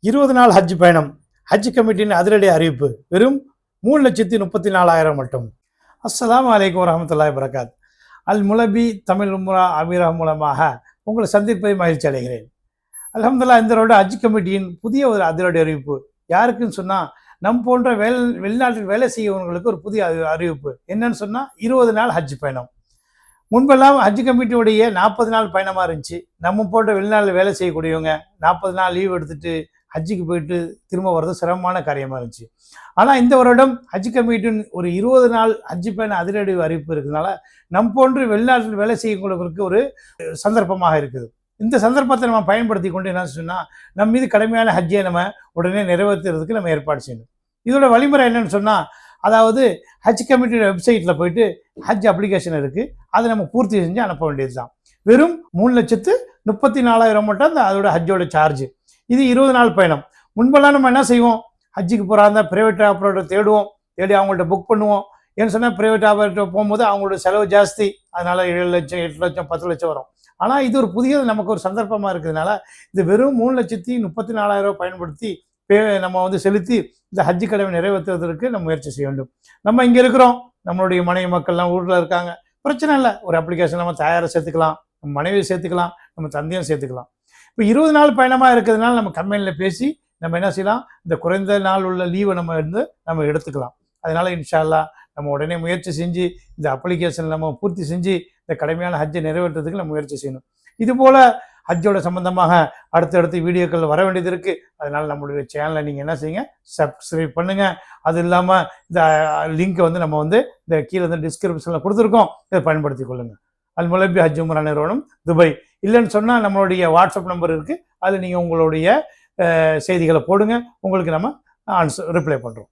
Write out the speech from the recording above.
20 நாள் ஹஜ் பயணம். ஹஜ் கமிட்டியின் அதிரடி அறிவிப்பு. வெறும் 3,34,000 மட்டும். அஸ்ஸலாமு அலைக்கும் வரஹ்மத்துல்லாஹி வபரகாத். அல் முலபி தமிழ் உம்ரா அமீரா மூலமாக உங்களை சந்திப்பதை மகிழ்ச்சி அடைகிறேன். அல்ஹம்துலில்லாஹ், இந்த வருட ஹஜ் கமிட்டியின் புதிய ஒரு அதிரடி அறிவிப்பு. யாருக்குன்னு சொன்னால், நம் போன்ற வெளிநாட்டில் வேலை செய்யவங்களுக்கு ஒரு புதிய அறிவிப்பு. என்னன்னு சொன்னால், 20 நாள் ஹஜ் பயணம். முன்பெல்லாம் ஹஜ் கமிட்டியுடைய 40 நாள் பயணமாக இருந்துச்சு. நம்ம போன்ற வெளிநாட்டில் வேலை செய்யக்கூடியவங்க 40 நாள் லீவ் எடுத்துட்டு ஹஜ்ஜுக்கு போயிட்டு திரும்ப வர்றது சிரமமான காரியமாக இருந்துச்சு. ஆனால் இந்த வருடம் ஹஜ் கமிட்டியின் ஒரு 20 நாள் ஹஜ் பயண அதிரடி அறிவிப்பு இருக்கிறதுனால நம் போன்று வெளிநாட்டில் வேலை செய்யக்கூடியவர்களுக்கு ஒரு சந்தர்ப்பமாக இருக்குது. இந்த சந்தர்ப்பத்தை நம்ம பயன்படுத்தி கொண்டு என்ன சொன்னால், நம்ம மீது கடமையான ஹஜ்ஜை நம்ம உடனே நிறைவேற்றுறதுக்கு நம்ம ஏற்பாடு செய்யணும். இதோட வழிமுறை என்னன்னு சொன்னால், அதாவது ஹஜ் கமிட்டியோட வெப்சைட்டில் போயிட்டு ஹஜ் அப்ளிகேஷன் இருக்குது, அதை நம்ம பூர்த்தி செஞ்சு அனுப்ப வேண்டியது தான். வெறும் 3,34,000 மட்டும் அந்த அதோட ஹஜ்ஜோட சார்ஜ். இது 20 நாள் பயணம். முன்பெல்லாம் நம்ம என்ன செய்வோம், ஹஜ்ஜுக்கு போகிறாந்தா ப்ரைவேட் ஆப்ரேட்டர் தேடி அவங்கள்ட்ட புக் பண்ணுவோம். ஏன்னு சொன்னால், ப்ரைவேட் ஆப்ரேட்டர் போகும்போது அவங்களோட செலவு ஜாஸ்தி, அதனால் 7 லட்சம் 8 லட்சம் 10 லட்சம் வரும். ஆனால் இது ஒரு புதிய நமக்கு ஒரு சந்தர்ப்பமாக இருக்கிறதுனால இது வெறும் 3,34,000 பயன்படுத்தி நம்ம செலுத்தி இந்த ஹஜ்ஜு கடமை நிறைவேற்றுவதற்கு நம்ம முயற்சி செய்ய வேண்டும். நம்ம இங்கே இருக்கிறோம், நம்மளுடைய மனைவி மக்கள்லாம் ஊரில் இருக்காங்க, பிரச்சனை இல்லை. ஒரு அப்ளிகேஷன் நம்ம தயாரை சேர்த்துக்கலாம், நம்ம மனைவியை சேர்த்துக்கலாம், நம்ம தந்தையும் சேர்த்துக்கலாம். இப்போ 20 நாள் பயணமாக இருக்கிறதுனால நம்ம கம்பெனியில் பேசி நம்ம என்ன செய்யலாம், இந்த குறைந்த நாள் உள்ள லீவை நம்ம எடுத்துக்கலாம். அதனால் இன்ஷா அல்லாஹ் நம்ம உடனே முயற்சி செஞ்சு இந்த அப்ளிகேஷன் நம்ம பூர்த்தி செஞ்சு இந்த கடமையான ஹஜ்ஜை நிறைவேற்றுறதுக்கு நம்ம முயற்சி செய்யணும். இதுபோல் ஹஜ்ஜோட சம்பந்தமாக அடுத்தடுத்து வீடியோக்கள் வர வேண்டியது இருக்குது. அதனால் நம்மளுடைய சேனலை நீங்கள் என்ன செய்யுங்க, சப்ஸ்கிரைப் பண்ணுங்கள். அது இல்லாமல் இந்த லிங்க்கை நம்ம இந்த கீழே டிஸ்கிரிப்ஷனில் கொடுத்துருக்கோம், இதை பயன்படுத்தி கொள்ளுங்கள். அல் முலபி ஹஜ் உம்ரா நிறுவனம், துபாய். இல்லைன்னு சொன்னால் நம்மளுடைய வாட்ஸ்அப் நம்பர் இருக்குது, அதில் நீங்கள் உங்களுடைய செய்திகளை போடுங்க, உங்களுக்கு நம்ம ரிப்ளை பண்ணுறோம்.